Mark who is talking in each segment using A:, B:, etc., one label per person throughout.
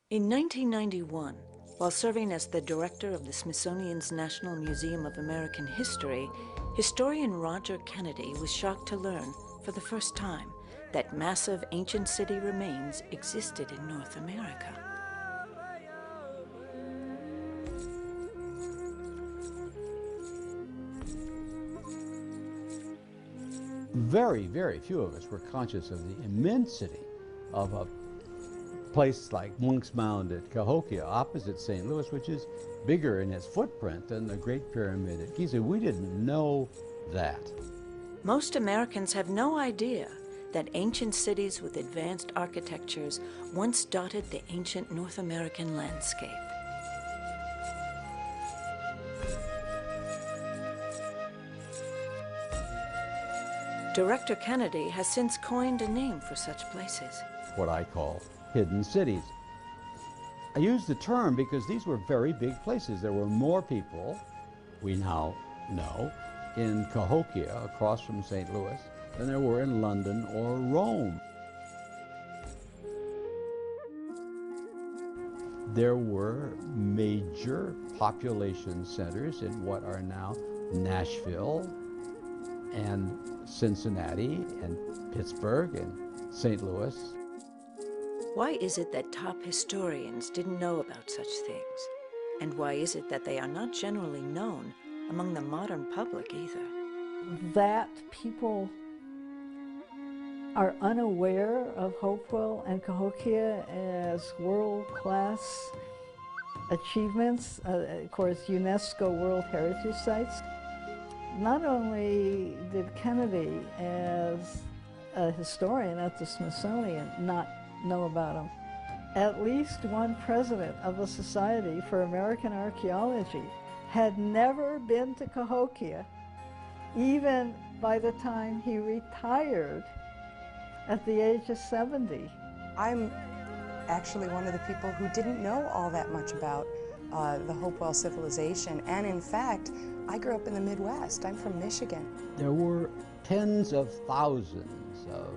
A: In 1991, while serving as the director of the Smithsonian's National Museum of American History, historian Roger Kennedy was shocked to learn, for the first time, that massive ancient city remains existed in North America.
B: Very, very few of us were conscious of the immensity of a place like Monk's Mound at Cahokia, opposite St. Louis, which is bigger in its footprint than the Great Pyramid at Giza. We didn't know that.
A: Most Americans have no idea that ancient cities with advanced architectures once dotted the ancient North American landscape. Director Kennedy has since coined a name for such places.
B: What I call hidden cities. I use the term because these were very big places. There were more people, we now know, in Cahokia, across from St. Louis, than there were in London or Rome. There were major population centers in what are now Nashville and Cincinnati and Pittsburgh and St. Louis.
A: Why is it that top historians didn't know about such things? And why is it that they are not generally known among the modern public either?
C: That people are unaware of Hopewell and Cahokia as world-class achievements, of course, UNESCO World Heritage Sites. Not only did Kennedy, as a historian at the Smithsonian, not know about them, at least one president of the Society for American Archaeology had never been to Cahokia, even by the time he retired at the age of 70.
D: I'm actually one of the people who didn't know all that much about the Hopewell civilization, and in fact, I grew up in the Midwest. I'm from Michigan.
B: There were tens of thousands of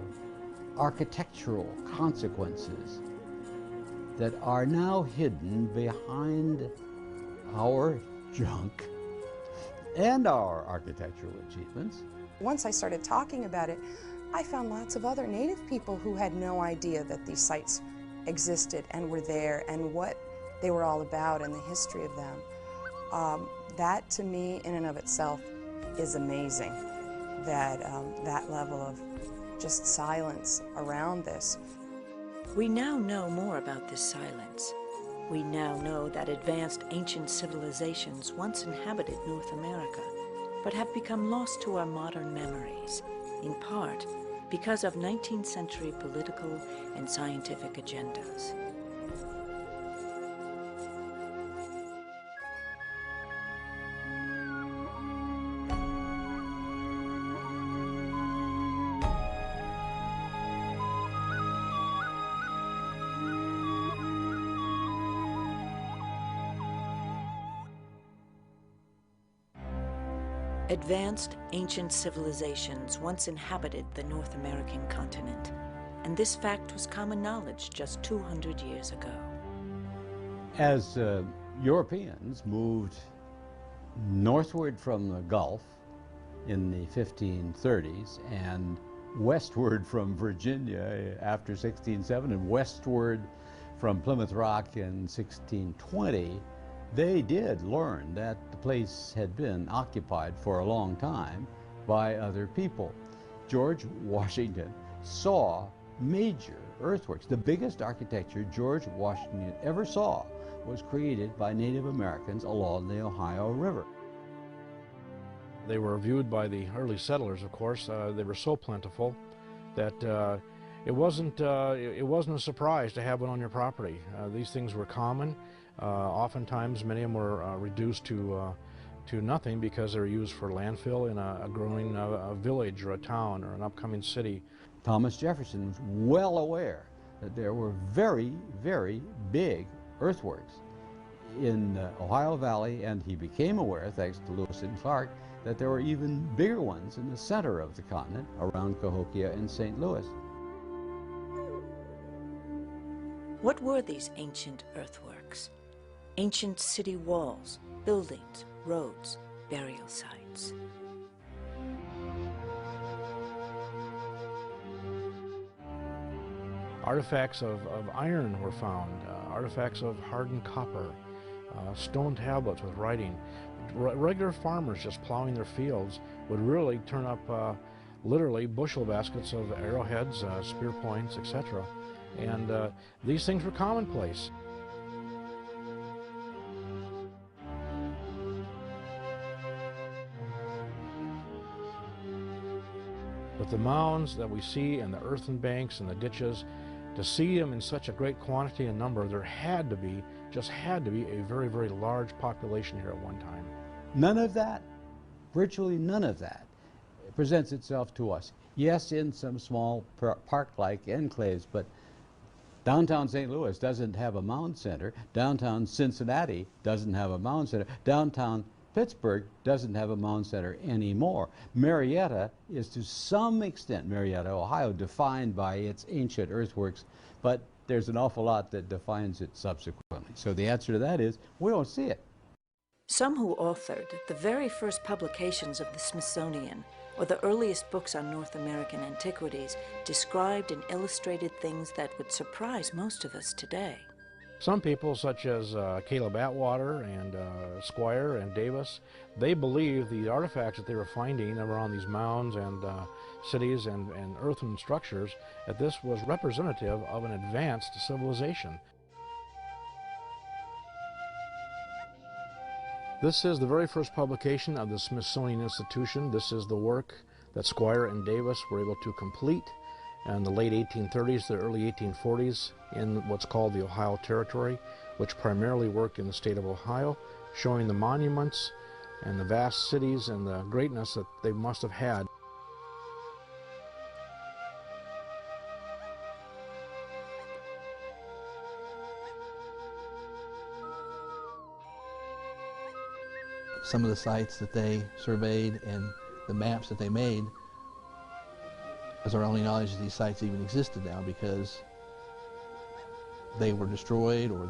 B: architectural consequences that are now hidden behind our junk and our architectural achievements.
D: Once I started talking about it, I found lots of other Native people who had no idea that these sites existed and were there and what they were all about and the history of them. That, to me, in and of itself, is amazing, that that level of just silence around this.
A: We now know more about this silence. We now know that advanced ancient civilizations once inhabited North America, but have become lost to our modern memories, in part because of 19th century political and scientific agendas. Advanced ancient civilizations once inhabited the North American continent, and this fact was common knowledge just 200 years ago.
B: As Europeans moved northward from the Gulf in the 1530s and westward from Virginia after 1607 and westward from Plymouth Rock in 1620, they did learn that the place had been occupied for a long time by other people. George Washington saw major earthworks. The biggest architecture George Washington ever saw was created by Native Americans along the Ohio River.
E: They were viewed by the early settlers, of course. They were so plentiful that it wasn't a surprise to have one on your property. These things were common. Oftentimes, many of them were reduced to nothing because they were used for landfill in a growing village or a town or an upcoming city.
B: Thomas Jefferson was well aware that there were very, very big earthworks in the Ohio Valley, and he became aware, thanks to Lewis and Clark, that there were even bigger ones in the center of the continent, around Cahokia and St. Louis.
A: What were these ancient earthworks? Ancient city walls, buildings, roads, burial sites.
E: Artifacts of iron were found, artifacts of hardened copper, stone tablets with writing. Regular farmers just plowing their fields would really turn up literally bushel baskets of arrowheads, spear points, etc. And these things were commonplace. But the mounds that we see and the earthen banks and the ditches, to see them in such a great quantity and number, there had to be, just had to be, a very, very large population here at one time.
B: None of that, virtually none of that, presents itself to us. Yes, in some small park-like enclaves, but downtown St. Louis doesn't have a mound center. Downtown Cincinnati doesn't have a mound center. Downtown Pittsburgh doesn't have a mound center anymore. Marietta is to some extent, Marietta, Ohio, defined by its ancient earthworks, but there's an awful lot that defines it subsequently. So the answer to that is, we don't see it.
A: Some who authored the very first publications of the Smithsonian, or the earliest books on North American antiquities, described and illustrated things that would surprise most of us today.
E: Some people, such as Caleb Atwater and Squire and Davis, they believed the artifacts that they were finding around these mounds and cities and earthen structures, that this was representative of an advanced civilization. This is the very first publication of the Smithsonian Institution. This is the work that Squire and Davis were able to complete in the late 1830s, the early 1840s, in what's called the Ohio Territory, which primarily worked in the state of Ohio, showing the monuments and the vast cities and the greatness that they must have had.
F: Some of the sites that they surveyed and the maps that they made, as our only knowledge that these sites even existed now, because they were destroyed or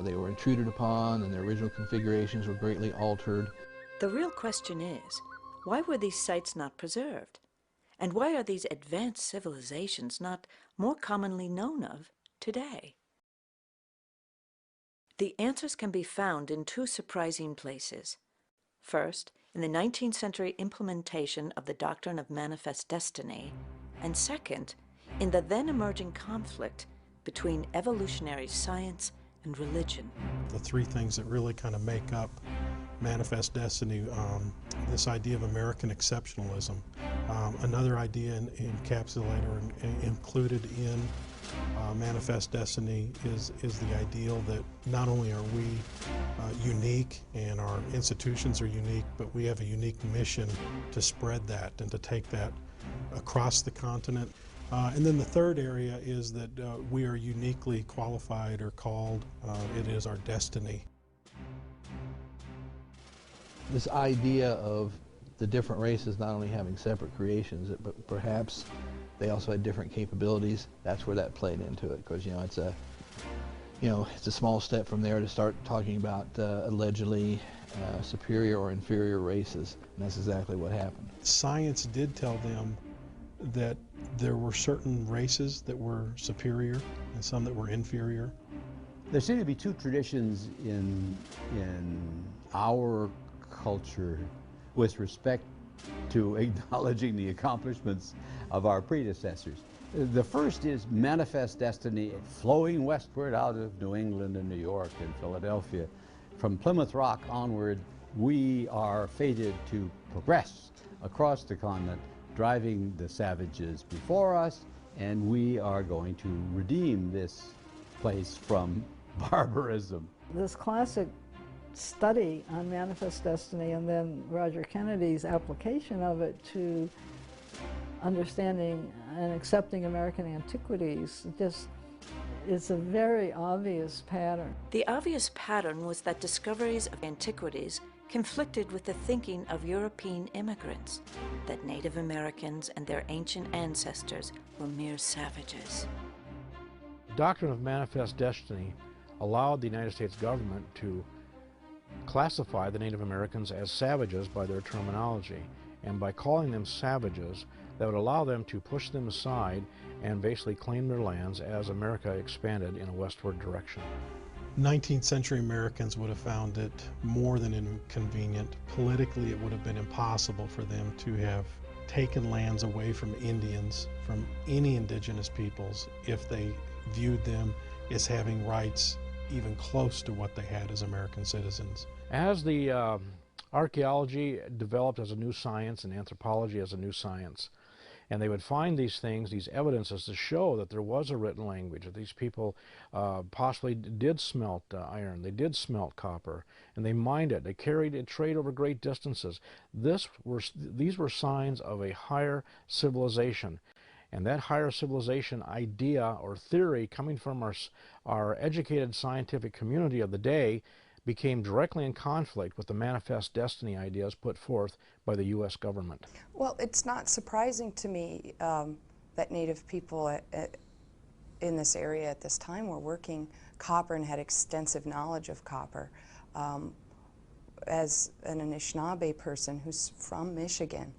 F: they were intruded upon and their original configurations were greatly altered.
A: The real question is, why were these sites not preserved? And why are these advanced civilizations not more commonly known of today? The answers can be found in two surprising places. First, in the 19th century implementation of the doctrine of manifest destiny, and second, in the then emerging conflict between evolutionary science and religion.
G: The three things that really kind of make up manifest destiny, this idea of American exceptionalism. Another idea encapsulated or included in manifest destiny is the ideal that not only are we unique and our institutions are unique, but we have a unique mission to spread that and to take that across the continent. And then the third area is that we are uniquely qualified or called. It is our destiny.
F: This idea of the different races not only having separate creations, but perhaps they also had different capabilities. That's where that played into it, because it's a small step from there to start talking about allegedly superior or inferior races, and that's exactly what happened.
G: Science did tell them that there were certain races that were superior and some that were inferior.
B: There seem to be two traditions in our culture with respect to acknowledging the accomplishments of our predecessors. The first is manifest destiny flowing westward out of New England and New York and Philadelphia. From Plymouth Rock onward, we are fated to progress across the continent, driving the savages before us, and we are going to redeem this place from barbarism.
C: This classic study on manifest destiny and then Roger Kennedy's application of it to understanding and accepting American antiquities, it's a very obvious pattern.
A: The obvious pattern was that discoveries of antiquities conflicted with the thinking of European immigrants, that Native Americans and their ancient ancestors were mere savages.
E: doctrine of manifest destiny allowed the United States government to classify the Native Americans as savages by their terminology, and by calling them savages, that would allow them to push them aside and basically claim their lands as America expanded in a westward direction.
G: 19th century Americans would have found it more than inconvenient. Politically, it would have been impossible for them to have taken lands away from Indians, from any indigenous peoples, if they viewed them as having rights even close to what they had as American citizens.
E: As the archaeology developed as a new science and anthropology as a new science, and they would find these things, these evidences to show that there was a written language, that these people possibly did smelt iron, they did smelt copper, and they mined it, they carried it, trade over great distances. These were signs of a higher civilization. And that higher civilization idea or theory coming from our educated scientific community of the day became directly in conflict with the manifest destiny ideas put forth by the U.S. government.
D: Well, it's not surprising to me that Native people in this area at this time were working copper and had extensive knowledge of copper. As an Anishinaabe person who's from Michigan,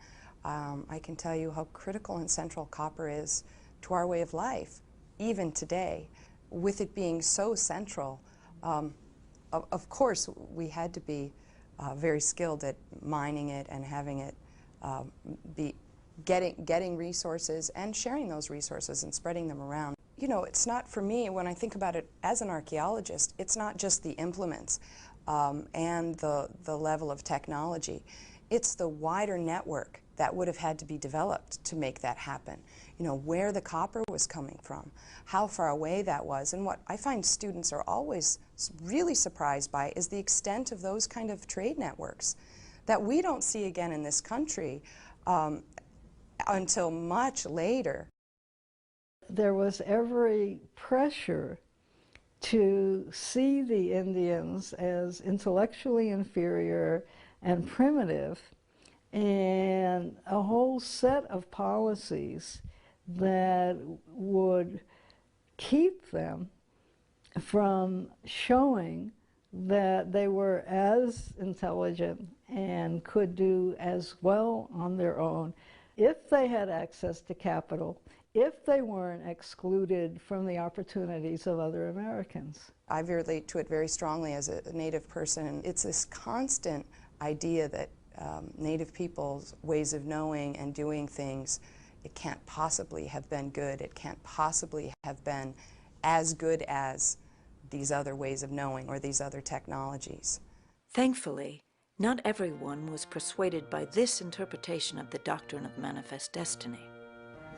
D: I can tell you how critical and central copper is to our way of life, even today. With it being so central, of course, we had to be very skilled at mining it and having it be getting resources and sharing those resources and spreading them around. You know, it's not, for me, when I think about it as an archaeologist, it's not just the implements and the level of technology. It's the wider network that would have had to be developed to make that happen. You know, where the copper was coming from, how far away that was, and what I find students are always really surprised by is the extent of those kind of trade networks that we don't see again in this country until much later.
C: There was every pressure to see the Indians as intellectually inferior and primitive, and a whole set of policies that would keep them from showing that they were as intelligent and could do as well on their own if they had access to capital, if they weren't excluded from the opportunities of other Americans.
D: I relate to it very strongly as a Native person. It's this constant idea that Native people's ways of knowing and doing things, it can't possibly have been good. It can't possibly have been as good as these other ways of knowing or these other technologies.
A: Thankfully, not everyone was persuaded by this interpretation of the doctrine of manifest destiny.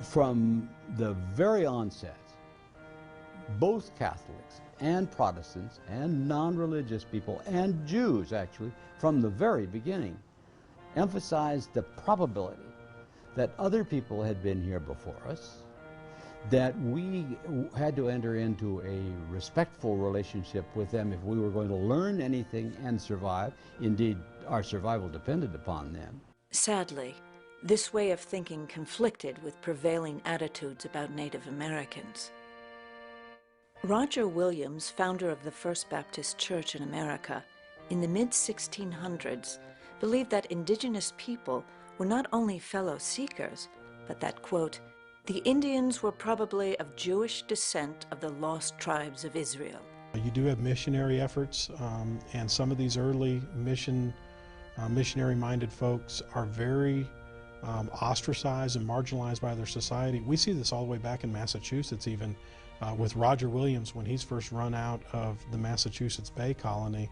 B: From the very onset, both Catholics and Protestants and non-religious people and Jews, actually, from the very beginning, emphasized the probability that other people had been here before us, that we had to enter into a respectful relationship with them if we were going to learn anything and survive. Indeed, our survival depended upon them.
A: Sadly, this way of thinking conflicted with prevailing attitudes about Native Americans. Roger Williams, founder of the First Baptist Church in America, in the mid-1600s, believed that indigenous people were not only fellow seekers, but that, quote, the Indians were probably of Jewish descent of the lost tribes of Israel.
G: You do have missionary efforts, and some of these early missionary-minded folks are very ostracized and marginalized by their society. We see this all the way back in Massachusetts, even with Roger Williams. When he's first run out of the Massachusetts Bay Colony,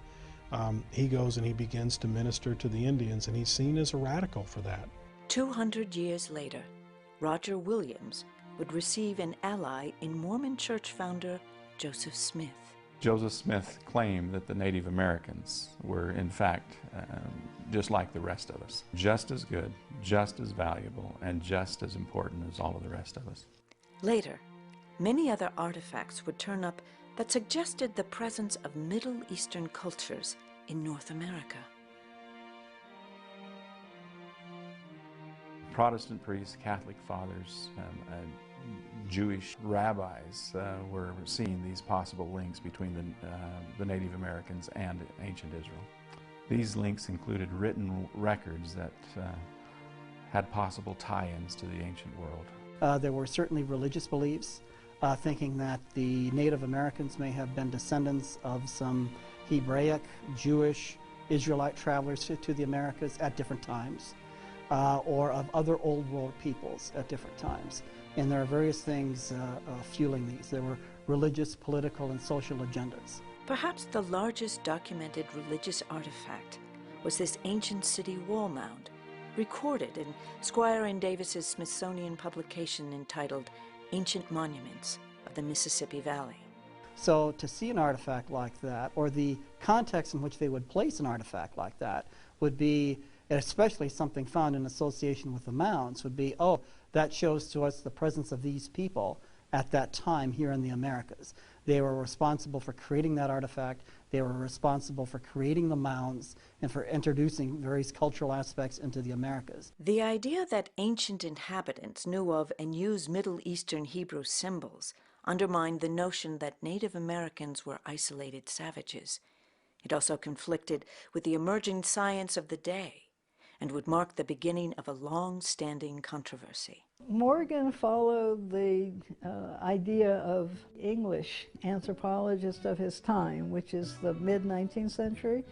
G: he goes and he begins to minister to the Indians, and he's seen as a radical for that.
A: 200 years later, Roger Williams would receive an ally in Mormon church founder Joseph Smith.
H: Joseph Smith claimed that the Native Americans were, in fact, just like the rest of us, just as good, just as valuable, and just as important as all of the rest of us.
A: Later, many other artifacts would turn up that suggested the presence of Middle Eastern cultures in North America.
H: Protestant priests, Catholic fathers Jewish rabbis were seeing these possible links between the Native Americans and ancient Israel. These links included written records that had possible tie-ins to the ancient world.
I: There were certainly religious beliefs, thinking that the Native Americans may have been descendants of some Hebraic, Jewish, Israelite travelers to the Americas at different times, or of other Old World peoples at different times. And there are various things fueling these. There were religious, political, and social agendas.
A: Perhaps the largest documented religious artifact was this ancient city wall mound, recorded in Squire N. Davis's Smithsonian publication entitled Ancient Monuments of the Mississippi Valley.
I: So to see an artifact like that, or the context in which they would place an artifact like that, would be, especially something found in association with the mounds, would be, oh, that shows to us the presence of these people at that time here in the Americas. They were responsible for creating that artifact. They were responsible for creating the mounds and for introducing various cultural aspects into the Americas.
A: The idea that ancient inhabitants knew of and used Middle Eastern Hebrew symbols undermined the notion that Native Americans were isolated savages. It also conflicted with the emerging science of the day and would mark the beginning of a long-standing controversy.
C: Morgan followed the idea of English anthropologist of his time, which is the mid-19th century,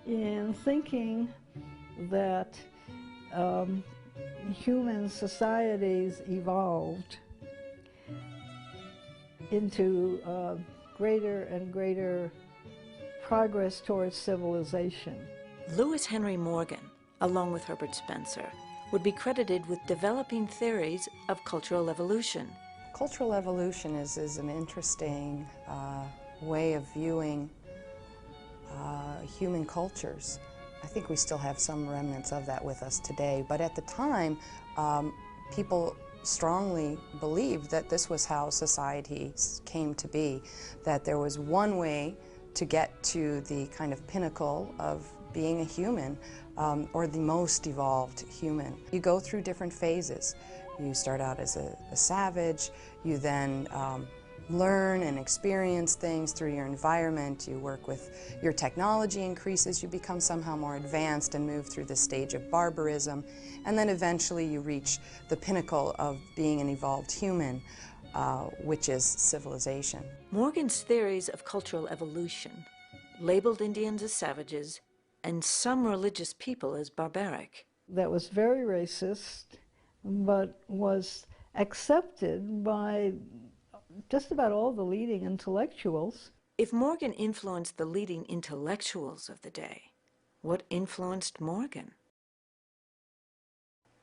C: in thinking that human societies evolved into greater and greater progress towards civilization.
A: Lewis Henry Morgan, along with Herbert Spencer, would be credited with developing theories of cultural evolution.
D: Cultural evolution is an interesting way of viewing human cultures. I think we still have some remnants of that with us today, but at the time, people strongly believed that this was how societies came to be, that there was one way to get to the kind of pinnacle of being a human, or the most evolved human. You go through different phases. You start out as a savage, you then learn and experience things through your environment, you work with your technology increases, you become somehow more advanced and move through the stage of barbarism, and then eventually you reach the pinnacle of being an evolved human, which is civilization.
A: Morgan's theories of cultural evolution labeled Indians as savages and some religious people as barbaric.
C: That was very racist, but was accepted by just about all the leading intellectuals.
A: If Morgan influenced the leading intellectuals of the day, what influenced Morgan?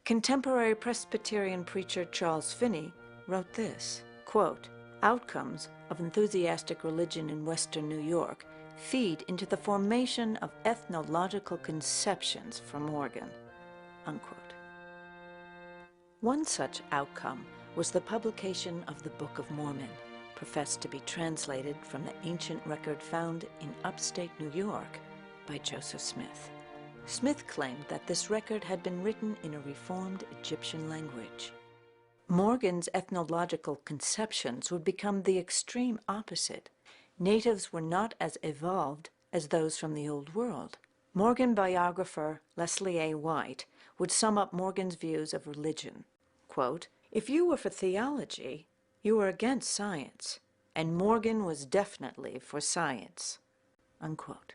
A: Contemporary Presbyterian preacher Charles Finney wrote this, quote, "Outcomes of enthusiastic religion in Western New York feed into the formation of ethnological conceptions for Morgan," unquote. One such outcome was the publication of the Book of Mormon, professed to be translated from the ancient record found in upstate New York by Joseph Smith. Smith claimed that this record had been written in a reformed Egyptian language. Morgan's ethnological conceptions would become the extreme opposite. Natives were not as evolved as those from the Old World. Morgan biographer Leslie A. White would sum up Morgan's views of religion. Quote, "If you were for theology, you were against science, and Morgan was definitely for science," unquote.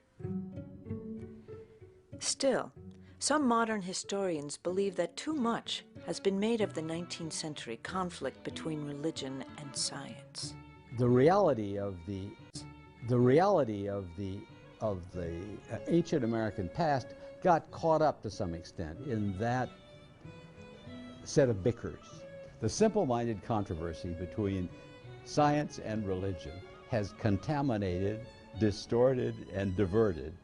A: Still, some modern historians believe that too much has been made of the 19th century conflict between religion and science.
B: The reality of the ancient American past got caught up to some extent in that set of bickers. The simple-minded controversy between science and religion has contaminated, distorted, and diverted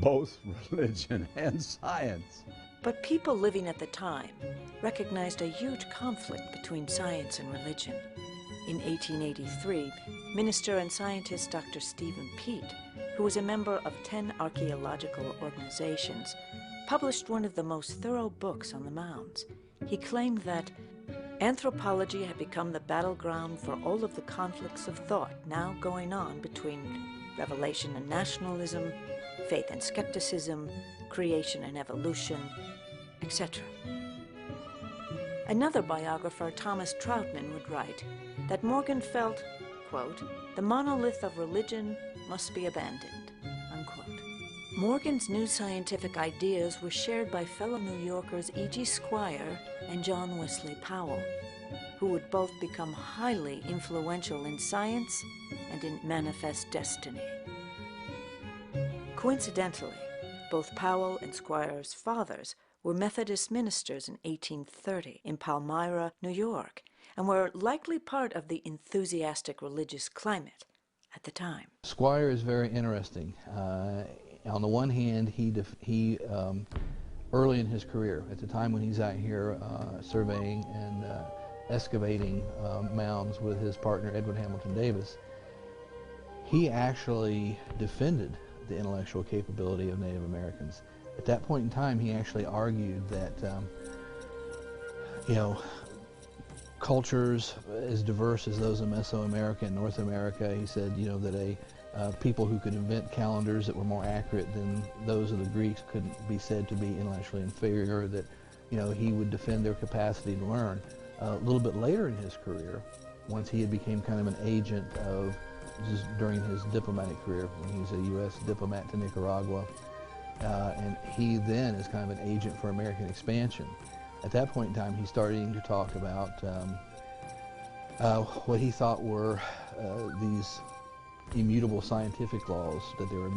B: both religion and science.
A: But people living at the time recognized a huge conflict between science and religion. In 1883, minister and scientist Dr. Stephen Peet, who was a member of 10 archaeological organizations, published one of the most thorough books on the mounds. He claimed that Anthropology had become the battleground for all of the conflicts of thought now going on between revelation and nationalism, faith and skepticism, creation and evolution, etc. Another biographer, Thomas Troutman, would write that Morgan felt, quote, "the monolith of religion must be abandoned," unquote. Morgan's new scientific ideas were shared by fellow New Yorkers E.G. Squier and John Wesley Powell, who would both become highly influential in science and in manifest destiny. Coincidentally, both Powell and Squier's fathers were Methodist ministers in 1830 in Palmyra, New York, and were likely part of the enthusiastic religious climate at the time.
F: Squier is very interesting. On the one hand, he early in his career, at the time when he's out here surveying and excavating mounds with his partner Edwin Hamilton Davis, he actually defended the intellectual capability of Native Americans. At that point in time, he actually argued that, cultures as diverse as those in Mesoamerica and North America, he said, that people who could invent calendars that were more accurate than those of the Greeks couldn't be said to be intellectually inferior, that, he would defend their capacity to learn. A little bit later in his career, once he had become kind of an agent of, just during his diplomatic career, when he was a U.S. diplomat to Nicaragua, and he then is kind of an agent for American expansion. At that point in time, he's starting to talk about what he thought were these immutable scientific laws, that there were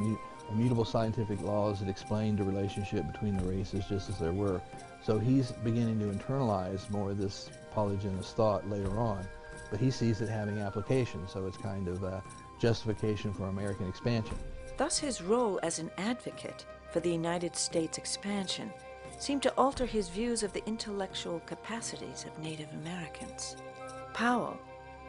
F: immutable scientific laws that explained the relationship between the races just as there were. So he's beginning to internalize more of this polygynous thought later on, but he sees it having application, so it's kind of a justification for American expansion.
A: Thus his role as an advocate for the United States expansion seemed to alter his views of the intellectual capacities of Native Americans. Powell,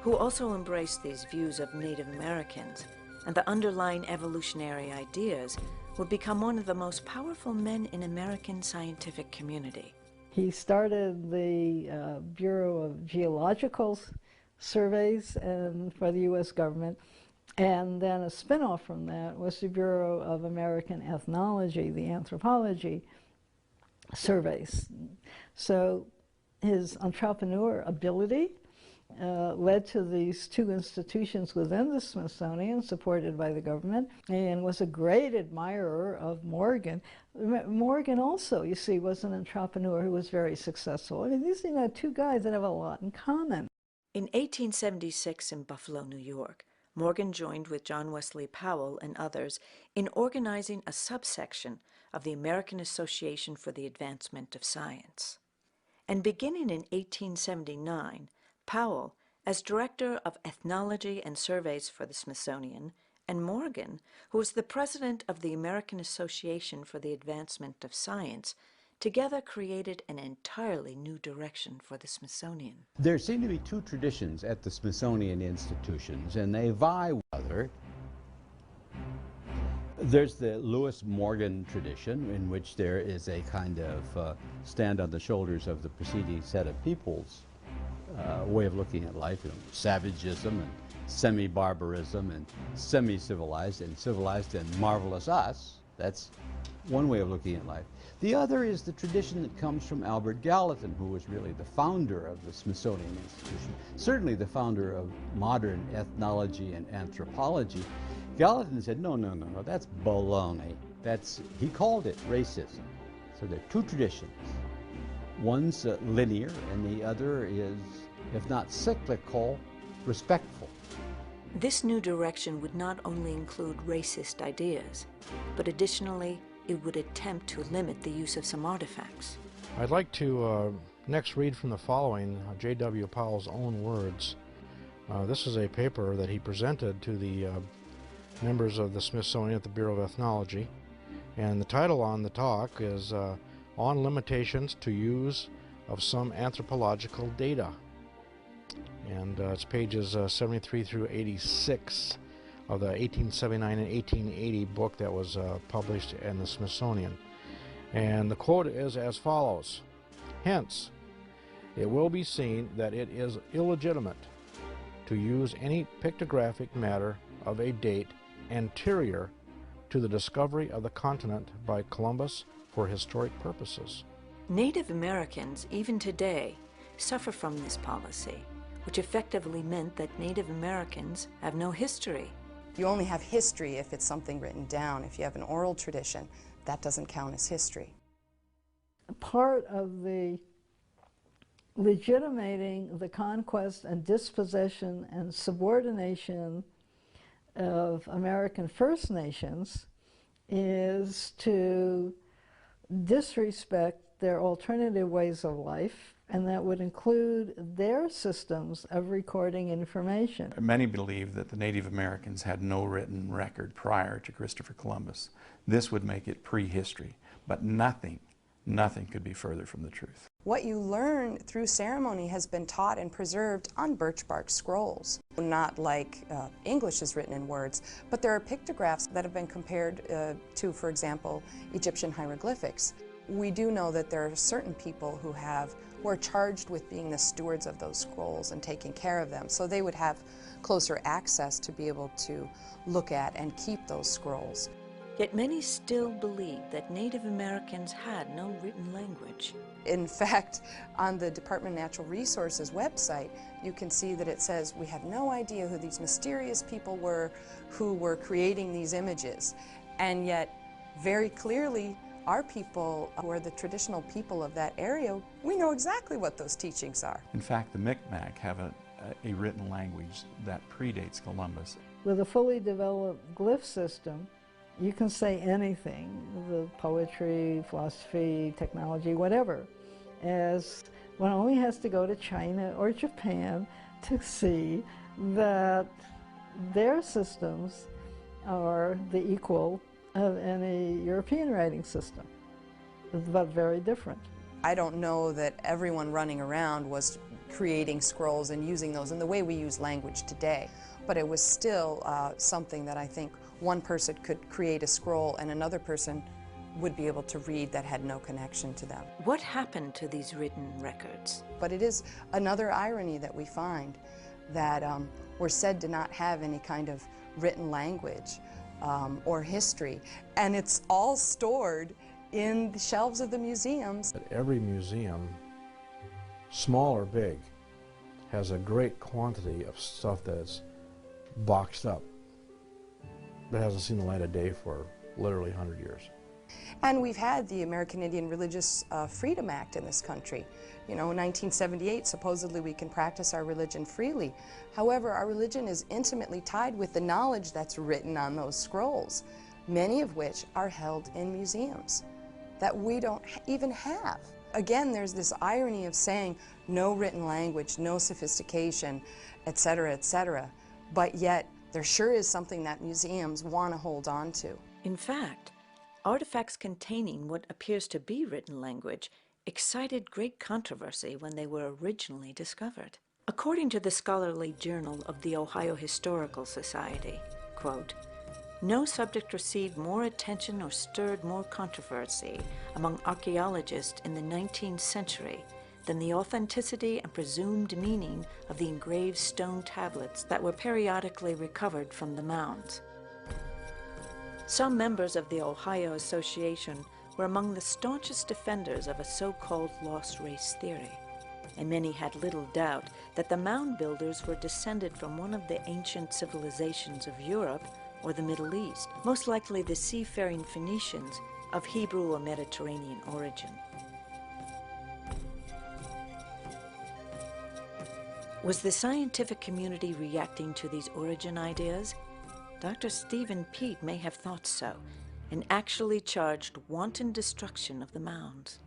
A: who also embraced these views of Native Americans and the underlying evolutionary ideas, would become one of the most powerful men in American scientific community.
C: He started the Bureau of Geological Surveys for the U.S. government, and then a spin-off from that was the Bureau of American Ethnology, the anthropology surveys. So his entrepreneur ability led to these two institutions within the Smithsonian, supported by the government, and was a great admirer of Morgan. Morgan also, you see, was an entrepreneur who was very successful. I mean, these are two guys that have a lot in common.
A: In 1876 in Buffalo, New York, Morgan joined with John Wesley Powell and others in organizing a subsection of the American Association for the Advancement of Science. And beginning in 1879, Powell, as Director of Ethnology and Surveys for the Smithsonian, and Morgan, who was the President of the American Association for the Advancement of Science, together created an entirely new direction for the Smithsonian.
B: There seem to be two traditions at the Smithsonian institutions, and they vie with each other. There's the Lewis Morgan tradition, in which there is a kind of stand on the shoulders of the preceding set of peoples way of looking at life, savagism and semi-barbarism and semi-civilized and civilized and marvelous us. That's one way of looking at life. The other is the tradition that comes from Albert Gallatin, who was really the founder of the Smithsonian Institution, certainly the founder of modern ethnology and anthropology. Gallatin said, no, that's baloney. He called it racism. So there are two traditions. One's linear, and the other is, if not cyclical, respectful.
A: This new direction would not only include racist ideas, but additionally, it would attempt to limit the use of some artifacts.
E: I'd like to next read from the following, J.W. Powell's own words. This is a paper that he presented to the members of the Smithsonian at the Bureau of Ethnology, and the title on the talk is On Limitations to Use of Some Anthropological Data, and it's pages 73 through 86 of the 1879 and 1880 book that was published in the Smithsonian. And the quote is as follows: "Hence, it will be seen that it is illegitimate to use any pictographic matter of a date anterior to the discovery of the continent by Columbus for historic purposes.
A: Native Americans, even today, suffer from this policy, which effectively meant that Native Americans have no history.
D: You only have history if it's something written down. If you have an oral tradition, that doesn't count as history.
C: Part of the legitimating the conquest and dispossession and subordination of American First Nations is to disrespect their alternative ways of life, and that would include their systems of recording information.
H: Many believe that the Native Americans had no written record prior to Christopher Columbus. This would make it prehistory, but nothing could be further from the truth.
D: What you learn through ceremony has been taught and preserved on birch bark scrolls. Not like English is written in words, but there are pictographs that have been compared to, for example, Egyptian hieroglyphics. We do know that there are certain people who are charged with being the stewards of those scrolls and taking care of them, so they would have closer access to be able to look at and keep those scrolls.
A: Yet many still believe that Native Americans had no written language.
D: In fact, on the Department of Natural Resources website, you can see that it says, we have no idea who these mysterious people were who were creating these images. And yet, very clearly, our people, who are the traditional people of that area, we know exactly what those teachings are.
H: In fact, the Micmac have a written language that predates Columbus.
C: With a fully developed glyph system, you can say anything, the poetry, philosophy, technology, whatever, as one only has to go to China or Japan to see that their systems are the equal of any European writing system, but very different.
D: I don't know that everyone running around was creating scrolls and using those in the way we use language today, but it was still something that I think one person could create a scroll and another person would be able to read that had no connection to them.
A: What happened to these written records?
D: But it is another irony that we find that we're said to not have any kind of written language or history, and it's all stored in the shelves of the museums.
E: Every museum, small or big, has a great quantity of stuff that's boxed up that hasn't seen the light of day for literally 100 years.
D: And we've had the American Indian Religious Freedom Act in this country. You know, in 1978, supposedly we can practice our religion freely. However, our religion is intimately tied with the knowledge that's written on those scrolls, many of which are held in museums that we don't even have. Again, there's this irony of saying no written language, no sophistication, etc., but yet there sure is something that museums want to hold on to.
A: In fact, artifacts containing what appears to be written language excited great controversy when they were originally discovered. According to the scholarly journal of the Ohio Historical Society, quote, "No subject received more attention or stirred more controversy among archaeologists in the 19th century than the authenticity and presumed meaning of the engraved stone tablets that were periodically recovered from the mounds." Some members of the Ohio Association were among the staunchest defenders of a so-called lost race theory, and many had little doubt that the mound builders were descended from one of the ancient civilizations of Europe or the Middle East, most likely the seafaring Phoenicians of Hebrew or Mediterranean origin. Was the scientific community reacting to these origin ideas? Dr. Stephen Peat may have thought so, and actually charged wanton destruction of the mounds.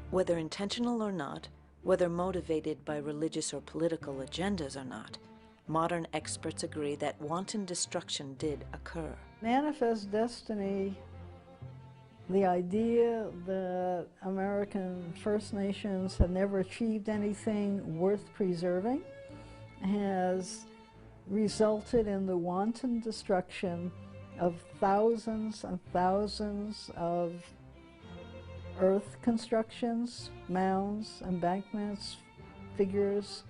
A: Whether intentional or not, whether motivated by religious or political agendas or not, modern experts agree that wanton destruction did occur.
C: Manifest Destiny, the idea that American First Nations have never achieved anything worth preserving, has resulted in the wanton destruction of thousands and thousands of earth constructions, mounds, embankments, figures,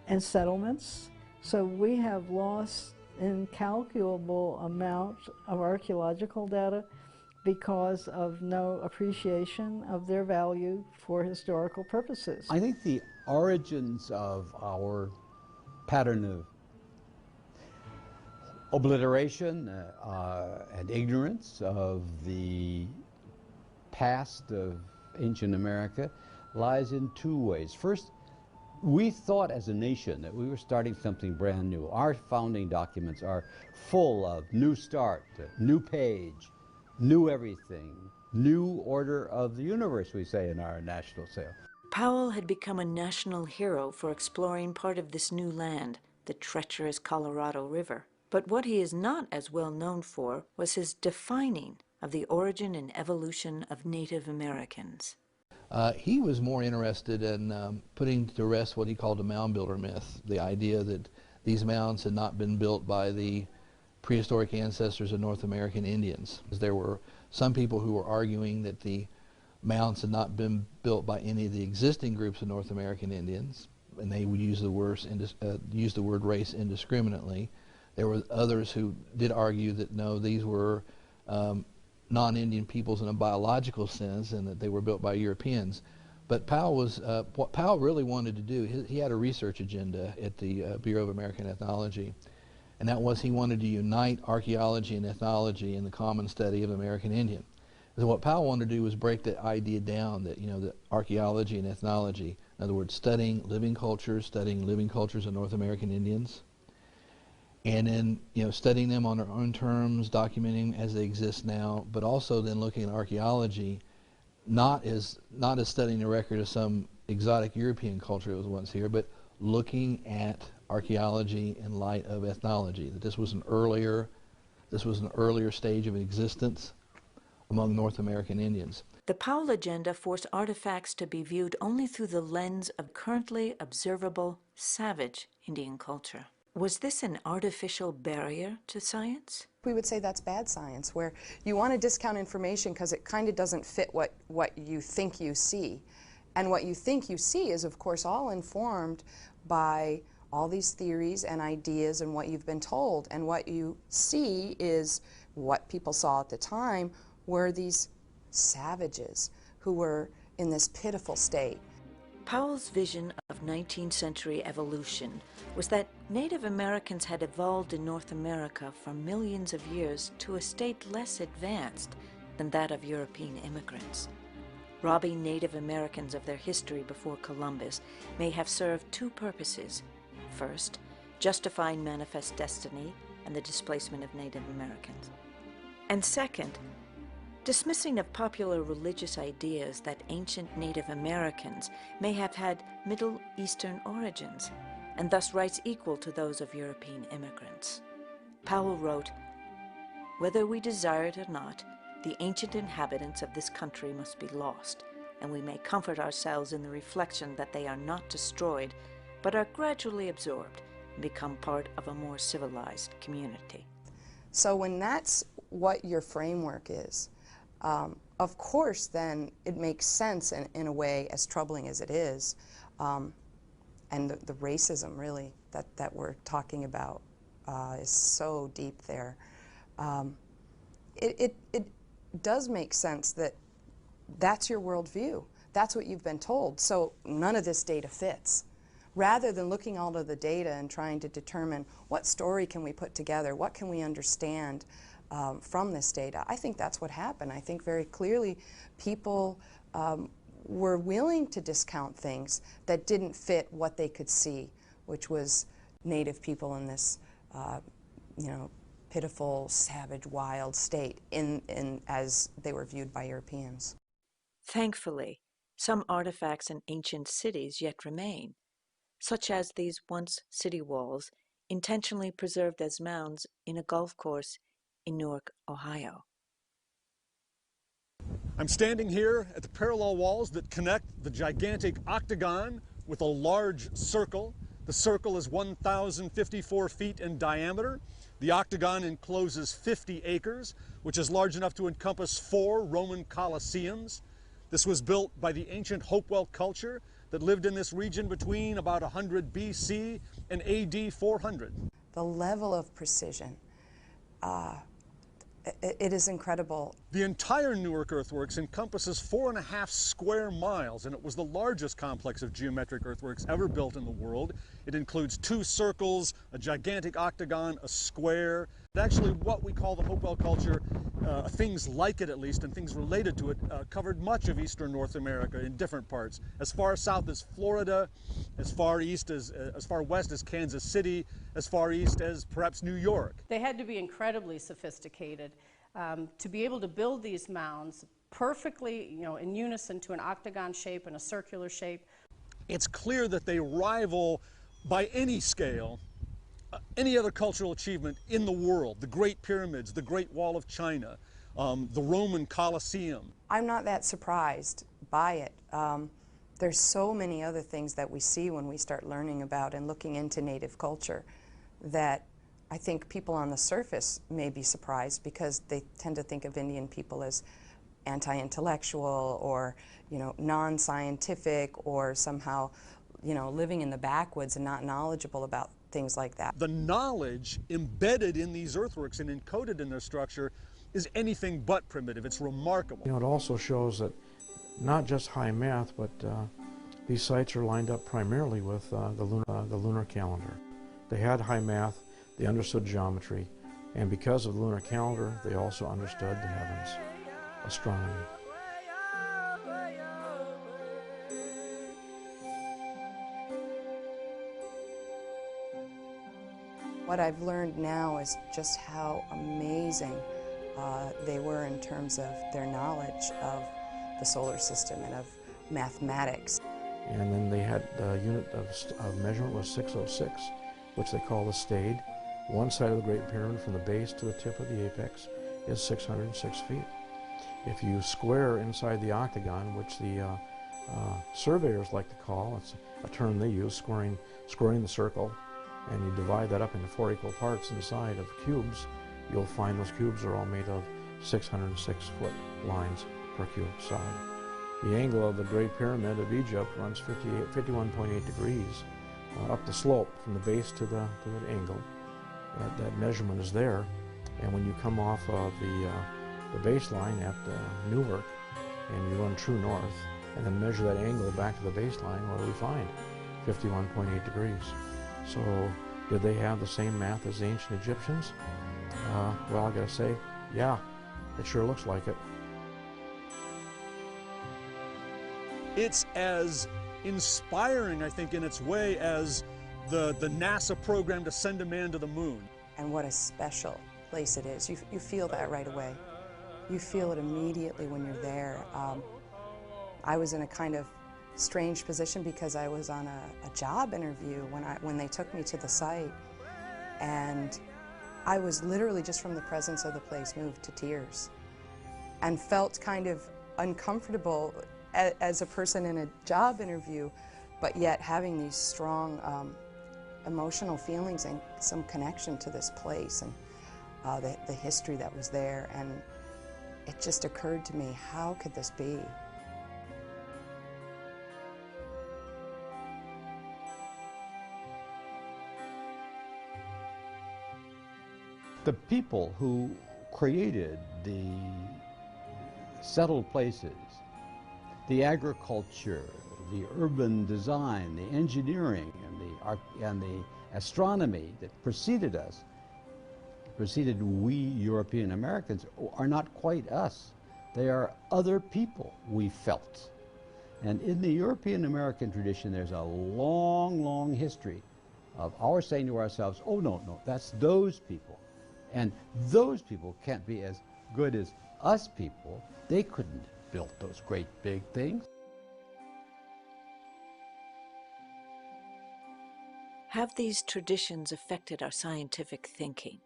C: and settlements. So we have lost incalculable amount of archaeological data because of no appreciation of their value for historical purposes.
B: I think the origins of our pattern of obliteration and ignorance of the past of ancient America lies in two ways. First, we thought as a nation that we were starting something brand new. Our founding documents are full of new start, new page, new everything, new order of the universe, we say in our national sale.
A: Powell had become a national hero for exploring part of this new land, the treacherous Colorado River. But what he is not as well known for was his defining of the origin and evolution of Native Americans.
F: He was more interested in putting to rest what he called the mound builder myth, the idea that these mounds had not been built by the prehistoric ancestors of North American Indians. There were some people who were arguing that the mounds had not been built by any of the existing groups of North American Indians, and they would use the word race indiscriminately. There were others who did argue that no, these were non-Indian peoples in a biological sense, and that they were built by Europeans. But Powell was what Powell really wanted to do. He had a research agenda at the Bureau of American Ethnology, and that was he wanted to unite archaeology and ethnology in the common study of American Indian. So what Powell wanted to do was break that idea down that, that archaeology and ethnology, in other words, studying living cultures of North American Indians, and then studying them on their own terms, documenting as they exist now, but also then looking at archaeology not as studying the record of some exotic European culture that was once here, but looking at archaeology in light of ethnology, that this was an earlier stage of existence among North American Indians.
A: The Powell agenda forced artifacts to be viewed only through the lens of currently observable savage Indian culture. Was this an artificial barrier to science?
D: We would say that's bad science, where you want to discount information because it kind of doesn't fit what you think you see. And what you think you see is, of course, all informed by all these theories and ideas and what you've been told. And what you see is what people saw at the time were these savages who were in this pitiful state.
A: Powell's vision of 19th century evolution was that Native Americans had evolved in North America for millions of years to a state less advanced than that of European immigrants. Robbing Native Americans of their history before Columbus may have served two purposes. First, justifying manifest destiny and the displacement of Native Americans. And second, dismissing of popular religious ideas that ancient Native Americans may have had Middle Eastern origins, and thus rights equal to those of European immigrants. Powell wrote, "Whether we desire it or not, the ancient inhabitants of this country must be lost, and we may comfort ourselves in the reflection that they are not destroyed, but are gradually absorbed and become part of a more civilized community."
D: So when that's what your framework is, of course, then it makes sense in a way, as troubling as it is, and the racism really that we're talking about is so deep there. It does make sense that that's your worldview. That's what you've been told. So none of this data fits. Rather than looking all of the data and trying to determine what story can we put together, what can we understand from this data, I think that's what happened. I think very clearly people were willing to discount things that didn't fit what they could see, which was Native people in this, pitiful, savage, wild state as they were viewed by Europeans.
A: Thankfully, some artifacts in ancient cities yet remain, such as these once city walls intentionally preserved as mounds in a golf course in Newark, Ohio.
J: I'm standing here at the parallel walls that connect the gigantic octagon with a large circle. The circle is 1,054 feet in diameter. The octagon encloses 50 acres, which is large enough to encompass 4 Roman Colosseums. This was built by the ancient Hopewell culture that lived in this region between about 100 BC and AD 400.
D: The level of precision, it is incredible.
J: The entire Newark earthworks encompasses 4.5 square miles, and it was the largest complex of geometric earthworks ever built in the world. It includes 2 circles, a gigantic octagon, a square. Actually, what we call the Hopewell culture, things like it at least, and things related to it, covered much of eastern North America in different parts. As far south as Florida, as far west as Kansas City, as far east as perhaps New York.
K: They had to be incredibly sophisticated to be able to build these mounds perfectly, in unison to an octagon shape and a circular shape.
J: It's clear that they rival, by any scale, any other cultural achievement in the world. The Great Pyramids, the Great Wall of China, the Roman Colosseum.
D: I'm not that surprised by it. There's so many other things that we see when we start learning about and looking into Native culture that I think people on the surface may be surprised, because they tend to think of Indian people as anti-intellectual or, non-scientific, or somehow, living in the backwoods and not knowledgeable about things like that.
J: The knowledge embedded in these earthworks and encoded in their structure is anything but primitive. It's remarkable.
E: It also shows that not just high math, but these sites are lined up primarily with the lunar calendar. They had high math, they understood geometry, and because of the lunar calendar, they also understood the heavens, astronomy.
D: What I've learned now is just how amazing they were in terms of their knowledge of the solar system and of mathematics.
E: And then they had the unit of measurement was 606, which they call the stade. One side of the Great Pyramid from the base to the tip of the apex is 606 feet. If you square inside the octagon, which the surveyors like to call, it's a term they use, squaring the circle, and you divide that up into 4 equal parts inside of cubes, you'll find those cubes are all made of 606-foot lines per cube side. The angle of the Great Pyramid of Egypt runs 51.8 degrees up the slope from the base to the angle. That measurement is there, and when you come off of the baseline at Newark and you run true north and then measure that angle back to the baseline, what do we find? 51.8 degrees. So did they have the same math as the ancient Egyptians? Well, I gotta say, yeah, it sure looks like it.
J: It's as inspiring, I think, in its way as the NASA program to send a man to the moon.
D: And what a special place it is. You feel that right away. You feel it immediately when you're there. I was in a kind of strange position because I was on a job interview when they took me to the site, and I was literally just from the presence of the place moved to tears and felt kind of uncomfortable as a person in a job interview, but yet having these strong emotional feelings and some connection to this place and the history that was there. And it just occurred to me, how could this be?
B: The people who created the settled places, the agriculture, the urban design, the engineering, and the astronomy that preceded us, preceded we European Americans, are not quite us. They are other people, we felt. And in the European American tradition, there's a long, long history of our saying to ourselves, oh, no, that's those people. And those people can't be as good as us people. They couldn't have built those great big things.
A: Have these traditions affected our scientific thinking?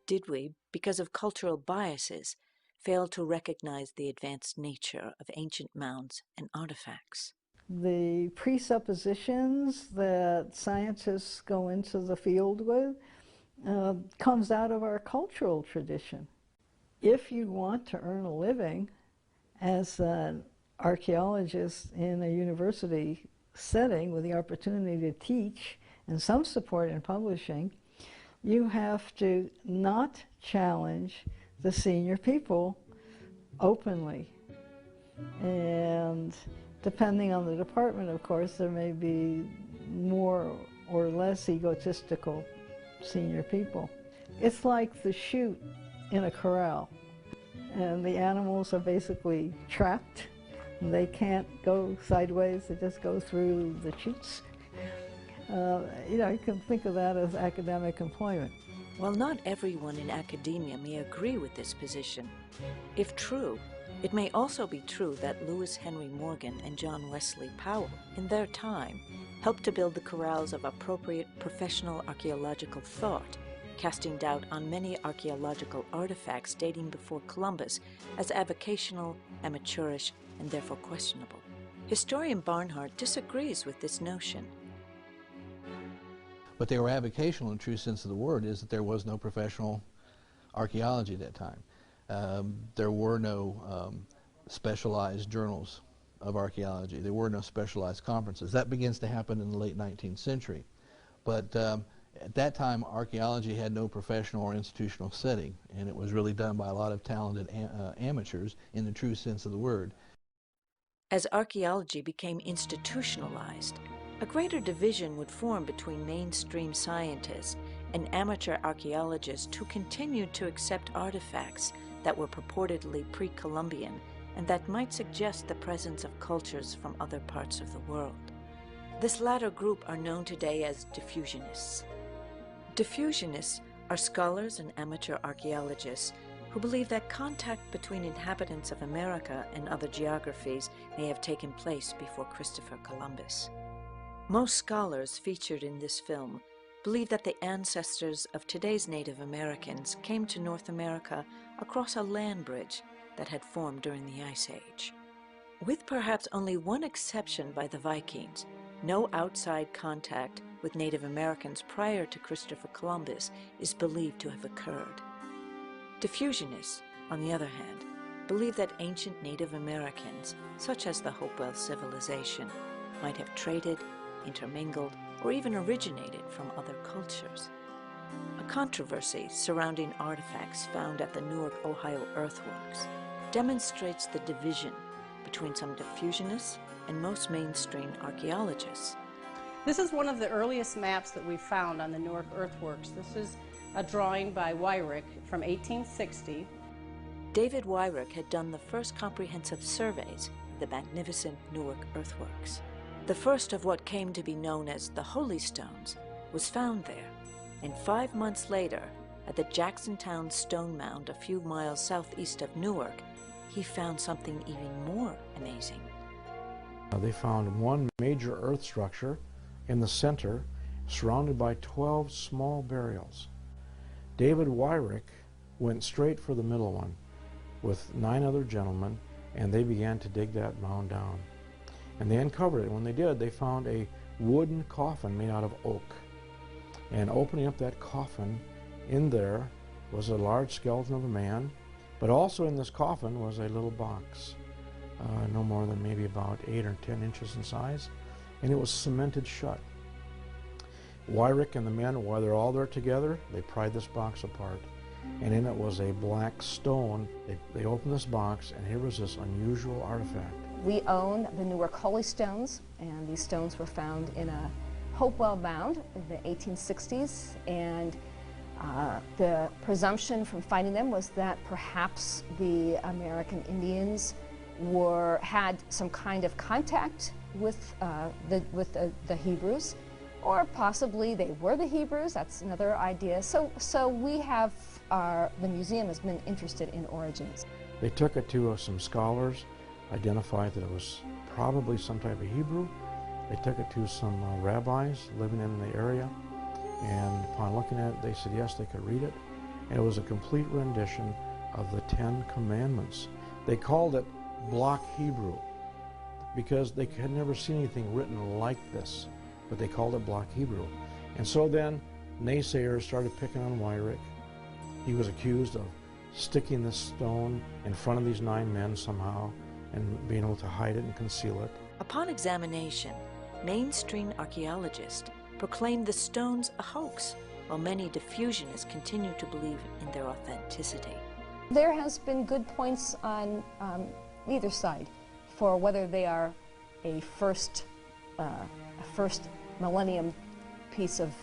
A: Did we, because of cultural biases, fail to recognize the advanced nature of ancient mounds and artifacts?
C: The presuppositions that scientists go into the field with comes out of our cultural tradition. If you want to earn a living as an archaeologist in a university setting with the opportunity to teach and some support in publishing, you have to not challenge the senior people openly. And depending on the department, of course, there may be more or less egotistical senior people. It's like the chute in a corral, and the animals are basically trapped. They can't go sideways, they just go through the chutes. You know, you can think of that as academic employment.
A: While not everyone in academia may agree with this position, if true, it may also be true that Lewis Henry Morgan and John Wesley Powell, in their time, helped to build the corrals of appropriate professional archaeological thought, casting doubt on many archaeological artifacts dating before Columbus as avocational, amateurish, and therefore questionable. Historian Barnhart disagrees with this notion.
F: But they were avocational in the true sense of the word, is that there was no professional archaeology at that time. There were no specialized journals of archaeology. There were no specialized conferences. That begins to happen in the late 19th century. But at that time, archaeology had no professional or institutional setting, and it was really done by a lot of talented amateurs in the true sense of the word.
A: As archaeology became institutionalized, a greater division would form between mainstream scientists and amateur archaeologists who continued to accept artifacts that were purportedly pre-Columbian and that might suggest the presence of cultures from other parts of the world. This latter group are known today as diffusionists. Diffusionists are scholars and amateur archaeologists who believe that contact between inhabitants of America and other geographies may have taken place before Christopher Columbus. Most scholars featured in this film believe that the ancestors of today's Native Americans came to North America across a land bridge that had formed during the Ice Age. With perhaps only one exception by the Vikings, no outside contact with Native Americans prior to Christopher Columbus is believed to have occurred. Diffusionists, on the other hand, believe that ancient Native Americans, such as the Hopewell civilization, might have traded, intermingled, or even originated from other cultures. A controversy surrounding artifacts found at the Newark, Ohio earthworks demonstrates the division between some diffusionists and most mainstream archaeologists.
K: This is one of the earliest maps that we found on the Newark earthworks. This is a drawing by Wyrick from 1860.
A: David Wyrick had done the first comprehensive surveys of the magnificent Newark earthworks. The first of what came to be known as the Holy Stones was found there, and 5 months later, at the Jacksontown Stone Mound a few miles southeast of Newark, he found something even more amazing.
E: They found one major earth structure in the center, surrounded by 12 small burials. David Wyrick went straight for the middle one with 9 other gentlemen, and they began to dig that mound down. And they uncovered it. When they did, they found a wooden coffin made out of oak. And opening up that coffin, in there was a large skeleton of a man, but also in this coffin was a little box, no more than maybe about 8 or 10 inches in size, and it was cemented shut. Wyrick and the men, while they're all there together, they pried this box apart, and in it was a black stone. They opened this box, and here was this unusual artifact.
L: We own the Newark Holy Stones, and these stones were found in a Hopewell mound in the 1860s, and the presumption from finding them was that perhaps the American Indians had some kind of contact with the Hebrews, or possibly they were the Hebrews. That's another idea. So we have the museum has been interested in origins.
E: They took it to some scholars, identified that it was probably some type of Hebrew. They took it to some rabbis living in the area, and upon looking at it, they said yes, they could read it. And it was a complete rendition of the 10 Commandments. They called it block Hebrew because they had never seen anything written like this, but they called it block Hebrew. And so then naysayers started picking on Wyrick. He was accused of sticking this stone in front of these 9 men somehow, and being able to hide it and conceal it.
A: Upon examination, mainstream archaeologists proclaimed the stones a hoax, while many diffusionists continue to believe in their authenticity.
L: There has been good points on either side for whether they are a first millennium piece of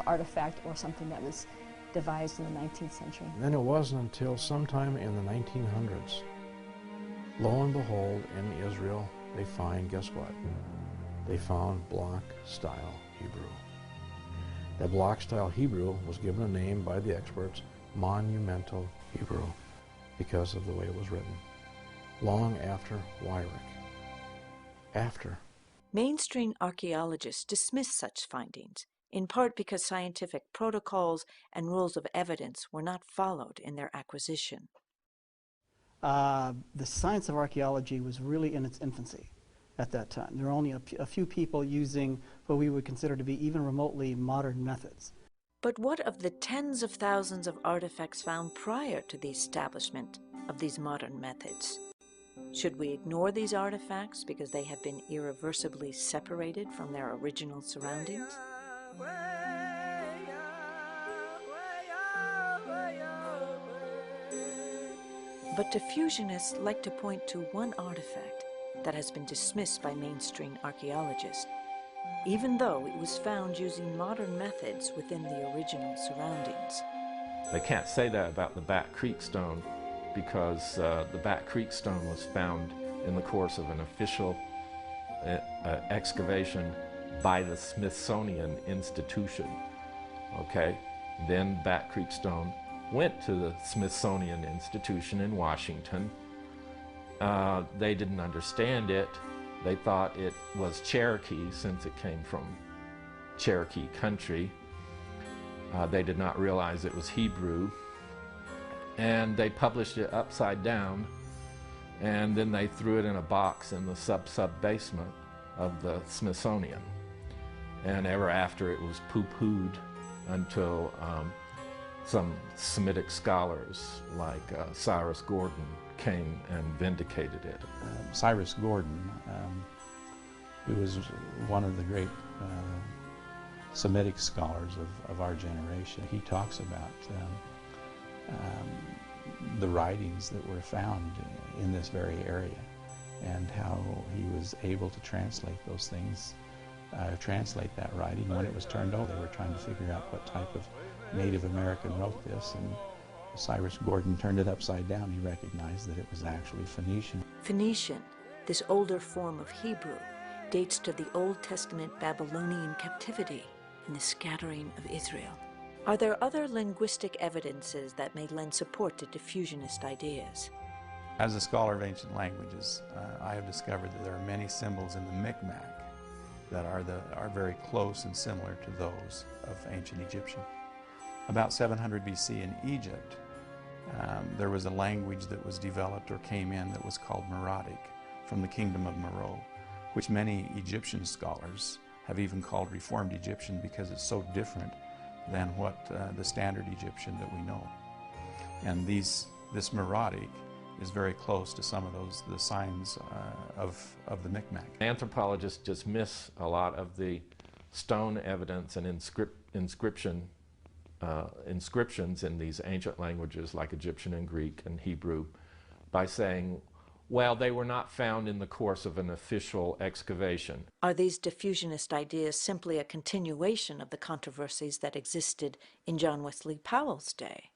L: artifact or something that was devised in the 19th century.
E: And then it wasn't until sometime in the 1900s, lo and behold, in Israel, they find, guess what? They found block-style Hebrew. That block-style Hebrew was given a name by the experts, monumental Hebrew, because of the way it was written. Long after Weyrich. After.
A: Mainstream archaeologists dismiss such findings, in part because scientific protocols and rules of evidence were not followed in their acquisition.
I: The science of archaeology was really in its infancy at that time. There were only a few people using what we would consider to be even remotely modern methods.
A: But what of the tens of thousands of artifacts found prior to the establishment of these modern methods? Should we ignore these artifacts because they have been irreversibly separated from their original surroundings? But diffusionists like to point to one artifact that has been dismissed by mainstream archaeologists, even though it was found using modern methods within the original surroundings.
M: They can't say that about the Bat Creek stone because the Bat Creek stone was found in the course of an official excavation by the Smithsonian Institution. Okay, then Bat Creek stone went to the Smithsonian Institution in Washington. They didn't understand it. They thought it was Cherokee since it came from Cherokee country. They did not realize it was Hebrew. And they published it upside down, and then they threw it in a box in the sub-basement of the Smithsonian. And ever after, it was poo-pooed until some Semitic scholars like Cyrus Gordon came and vindicated it.
B: Cyrus Gordon, who was one of the great Semitic scholars of our generation, he talks about the writings that were found in this very area and how he was able to translate those things, translate that writing. When it was turned over, they were trying to figure out what type of Native American wrote this, and Cyrus Gordon turned it upside down. He recognized that it was actually Phoenician.
A: Phoenician, this older form of Hebrew, dates to the Old Testament Babylonian captivity and the scattering of Israel. Are there other linguistic evidences that may lend support to diffusionist ideas?
H: As a scholar of ancient languages, I have discovered that there are many symbols in the Micmac that are very close and similar to those of ancient Egyptian. About 700 BC in Egypt, there was a language that was developed or came in that was called Meroitic from the kingdom of Meroe, which many Egyptian scholars have even called Reformed Egyptian because it's so different than what the standard Egyptian that we know. And this Meroitic is very close to some of the signs of the Micmac.
M: Anthropologists dismiss a lot of the stone evidence and inscriptions in these ancient languages like Egyptian and Greek and Hebrew by saying, well, they were not found in the course of an official excavation.
A: Are these diffusionist ideas simply a continuation of the controversies that existed in John Wesley Powell's day?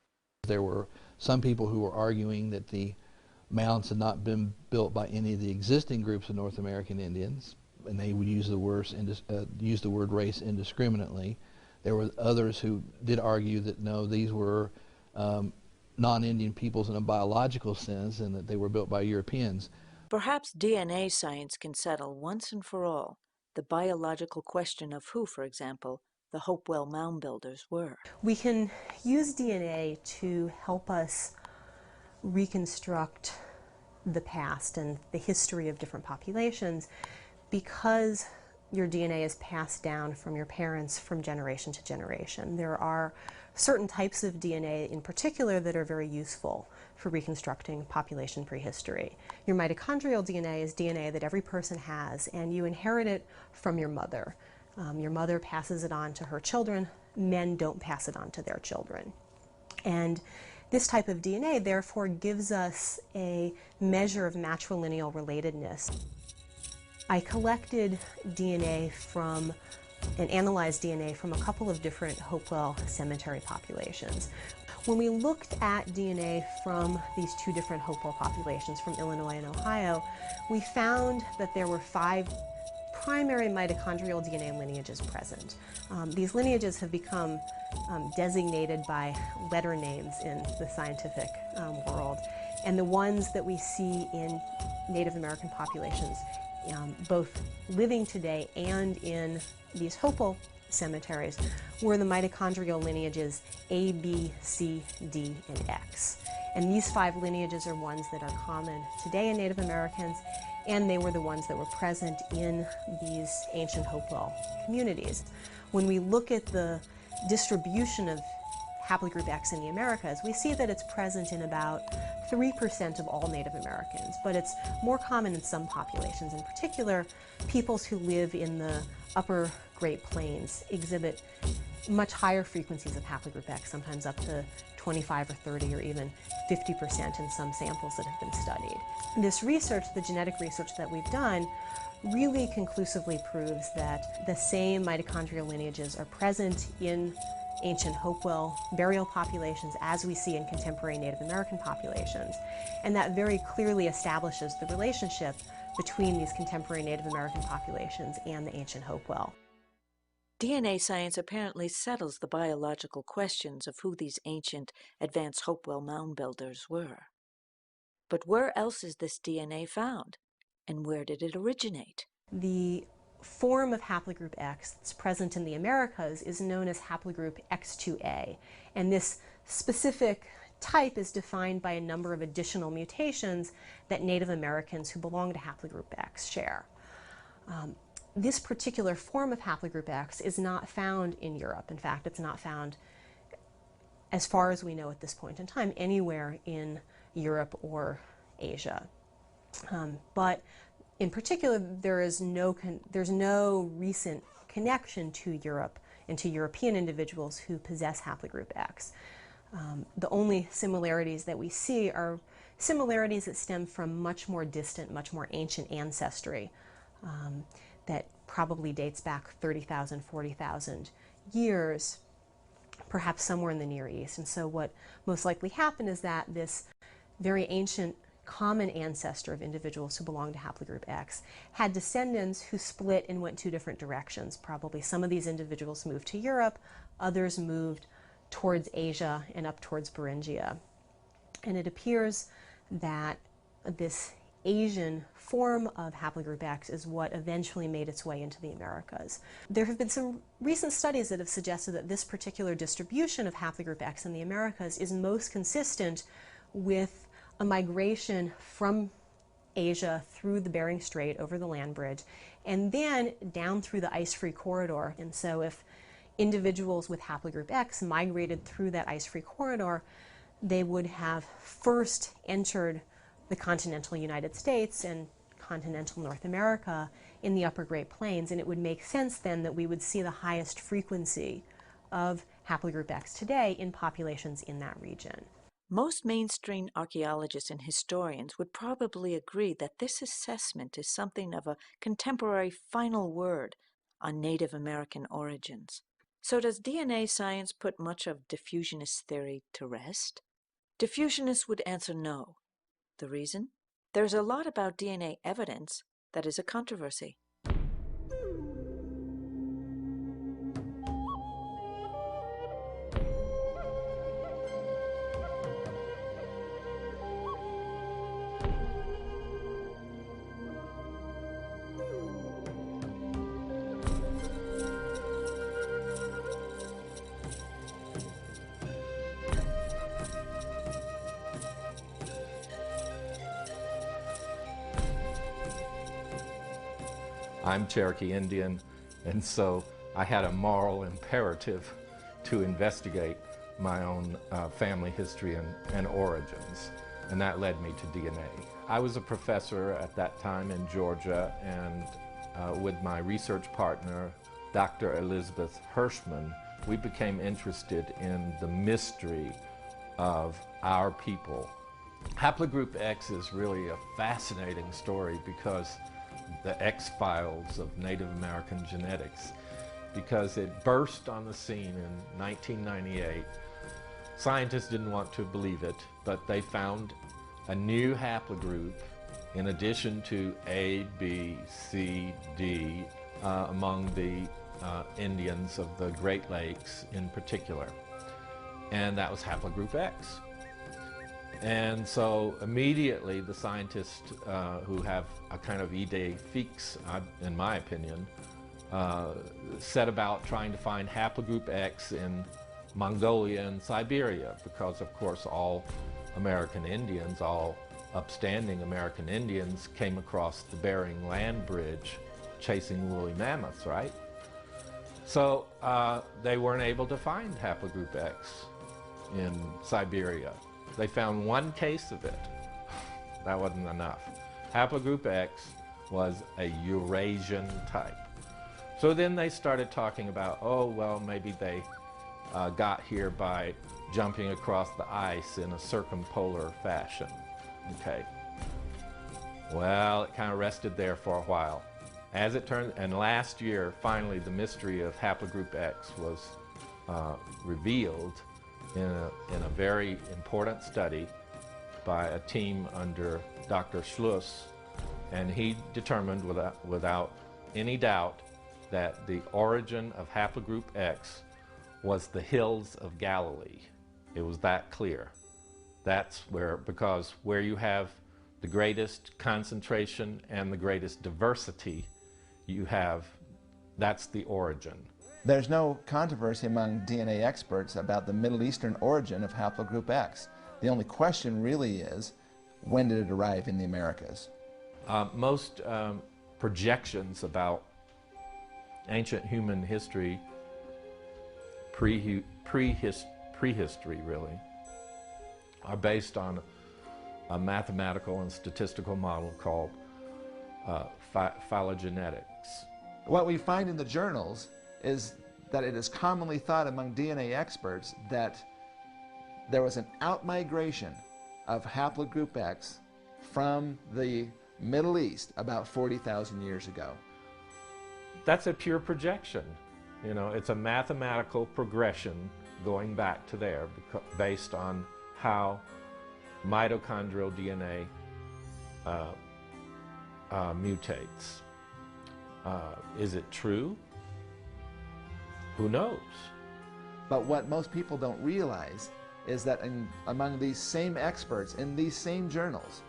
F: There were some people who were arguing that the mounds had not been built by any of the existing groups of North American Indians, and they would use the word race indiscriminately. There were others who did argue that no, these were non-Indian peoples in a biological sense and that they were built by Europeans.
A: Perhaps DNA science can settle once and for all the biological question of who, for example, the Hopewell mound builders were.
N: We can use DNA to help us reconstruct the past and the history of different populations because your DNA is passed down from your parents from generation to generation. There are certain types of DNA in particular that are very useful for reconstructing population prehistory. Your mitochondrial DNA is DNA that every person has, and you inherit it from your mother. Your mother passes it on to her children. Men don't pass it on to their children. And this type of DNA, therefore, gives us a measure of matrilineal relatedness. I collected DNA from and analyzed DNA from a couple of different Hopewell cemetery populations. When we looked at DNA from these two different Hopewell populations from Illinois and Ohio, we found that there were 5 primary mitochondrial DNA lineages present. These lineages have become designated by letter names in the scientific world, and the ones that we see in Native American populations, both living today and in these Hopewell cemeteries, were the mitochondrial lineages A, B, C, D, and X. And these 5 lineages are ones that are common today in Native Americans, and they were the ones that were present in these ancient Hopewell communities. When we look at the distribution of haplogroup X in the Americas, we see that it's present in about 3% of all Native Americans, but it's more common in some populations. In particular, peoples who live in the upper Great Plains exhibit much higher frequencies of haplogroup X, sometimes up to 25 or 30 or even 50% in some samples that have been studied. This research, the genetic research that we've done, really conclusively proves that the same mitochondrial lineages are present in ancient Hopewell burial populations as we see in contemporary Native American populations. And that very clearly establishes the relationship between these contemporary Native American populations and the ancient Hopewell.
A: DNA science apparently settles the biological questions of who these ancient, advanced Hopewell mound builders were. But where else is this DNA found? And where did it originate?
N: The form of haplogroup X that's present in the Americas is known as haplogroup X2A. And this specific type is defined by a number of additional mutations that Native Americans who belong to haplogroup X share. This particular form of haplogroup X is not found in Europe. In fact, it's not found, as far as we know at this point in time, anywhere in Europe or Asia. But in particular, there's no recent connection to Europe and to European individuals who possess haplogroup X. The only similarities that we see are similarities that stem from much more distant, much more ancient ancestry that probably dates back 30,000, 40,000 years, perhaps somewhere in the Near East. And so what most likely happened is that this very ancient common ancestor of individuals who belong to haplogroup X had descendants who split and went 2 different directions. Probably some of these individuals moved to Europe, others moved towards Asia and up towards Beringia. And it appears that this Asian form of haplogroup X is what eventually made its way into the Americas. There have been some recent studies that have suggested that this particular distribution of haplogroup X in the Americas is most consistent with a migration from Asia through the Bering Strait over the land bridge and then down through the ice-free corridor. And so if individuals with haplogroup X migrated through that ice-free corridor, they would have first entered the continental United States and continental North America in the upper Great Plains, and it would make sense then that we would see the highest frequency of haplogroup X today in populations in that region.
A: Most mainstream archaeologists and historians would probably agree that this assessment is something of a contemporary final word on Native American origins. So does DNA science put much of diffusionist theory to rest? Diffusionists would answer no. The reason? There's a lot about DNA evidence that is a controversy.
M: I'm Cherokee Indian, and so I had a moral imperative to investigate my own family history and origins. and that led me to DNA. I was a professor at that time in Georgia, and with my research partner, Dr. Elizabeth Hirschman, we became interested in the mystery of our people. Haplogroup X is really a fascinating story because the X-Files of Native American genetics, because it burst on the scene in 1998. Scientists didn't want to believe it, but they found a new haplogroup in addition to A, B, C, D among the Indians of the Great Lakes in particular. And that was haplogroup X. And so immediately the scientists who have a kind of idée fixe, in my opinion, set about trying to find haplogroup X in Mongolia and Siberia, because of course all American Indians, all upstanding American Indians came across the Bering Land Bridge chasing woolly mammoths, right? So they weren't able to find haplogroup X in Siberia. They found one case of it. That wasn't enough. Haplogroup X was a Eurasian type. So then they started talking about, oh, well, maybe they got here by jumping across the ice in a circumpolar fashion. Okay. Well, it kind of rested there for a while. As it turned, and last year, finally, the mystery of haplogroup X was revealed in a very important study by a team under Dr. Schluss, and he determined without any doubt that the origin of haplogroup X was the hills of Galilee. It was that clear. That's where, because where you have the greatest concentration and the greatest diversity, you have, that's the origin.
O: There's no controversy among DNA experts about the Middle Eastern origin of haplogroup X. The only question really is, when did it arrive in the Americas?
M: Most projections about ancient human history, prehistory really, are based on a mathematical and statistical model called phylogenetics.
O: What we find in the journals is that it is commonly thought among DNA experts that there was an outmigration of haplogroup X from the Middle East about 40,000 years ago.
M: That's a pure projection. You know, it's a mathematical progression going back to there based on how mitochondrial DNA mutates. Is it true? Who knows?
O: But what most people don't realize is that among these same experts in these same journals,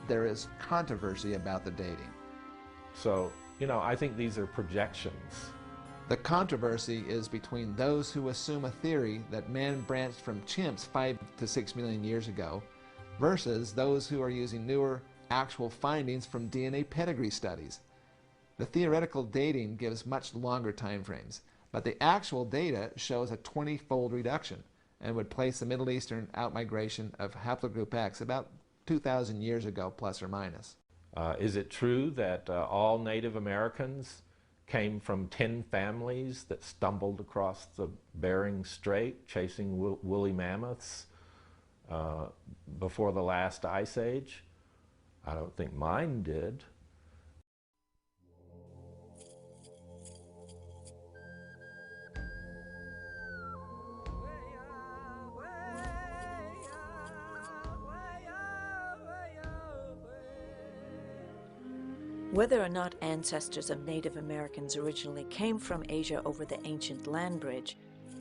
O: there is controversy about the dating.
M: So, you know, I think these are projections.
O: The controversy is between those who assume a theory that man branched from chimps 5 to 6 million years ago versus those who are using newer actual findings from DNA pedigree studies. The theoretical dating gives much longer time frames, but the actual data shows a 20-fold reduction and would place the Middle Eastern outmigration of haplogroup X about 2,000 years ago, plus or minus.
M: Is it true that all Native Americans came from 10 families that stumbled across the Bering Strait chasing woolly mammoths before the last ice age? I don't think mine did.
A: Whether or not ancestors of Native Americans originally came from Asia over the ancient land bridge,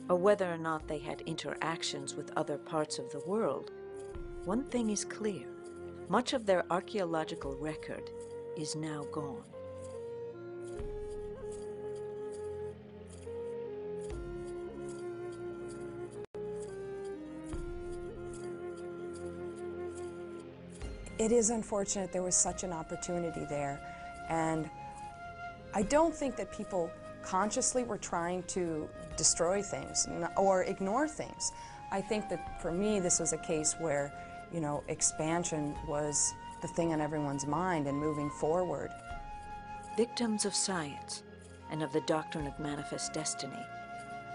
A: or whether or not they had interactions with other parts of the world, one thing is clear: much of their archaeological record is now gone.
D: It is unfortunate there was such an opportunity there, and I don't think that people consciously were trying to destroy things or ignore things. I think that for me this was a case where you know, expansion was the thing on everyone's mind and moving forward.
A: Victims of science and of the doctrine of manifest destiny,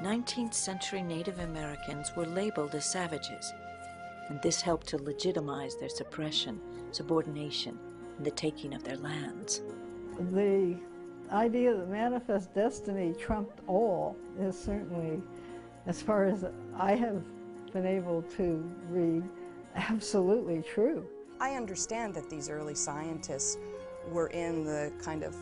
A: 19th century Native Americans were labeled as savages, and this helped to legitimize their suppression, subordination, and the taking of their lands.
C: The idea that manifest destiny trumped all is certainly, as far as I have been able to read, absolutely true.
D: I understand that these early scientists were in the kind of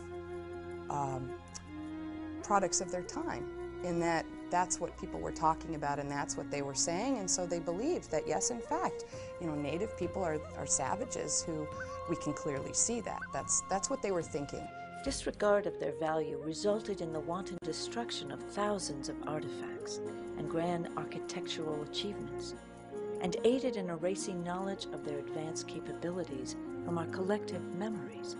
D: products of their time, in that that's what people were talking about and that's what they were saying, and so they believed that, yes, in fact, you know, Native people are savages who we can clearly see that. That's what they were thinking.
A: Disregard of their value resulted in the wanton destruction of thousands of artifacts and grand architectural achievements, and aided in erasing knowledge of their advanced capabilities from our collective memories.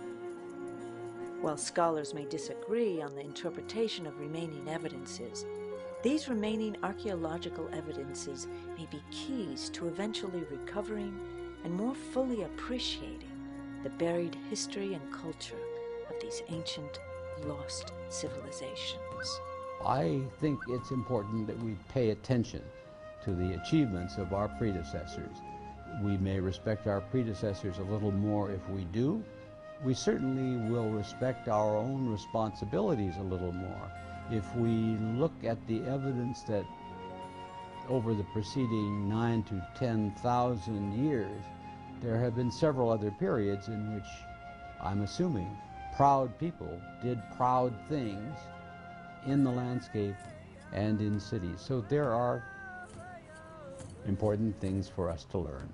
A: While scholars may disagree on the interpretation of remaining evidences, these remaining archaeological evidences may be keys to eventually recovering and more fully appreciating the buried history and culture of these ancient, lost civilizations.
B: I think it's important that we pay attention to the achievements of our predecessors. We may respect our predecessors a little more if we do. We certainly will respect our own responsibilities a little more if we look at the evidence that over the preceding 9,000 to 10,000 years, there have been several other periods in which, I'm assuming, proud people did proud things in the landscape and in cities. So there are important things for us to learn.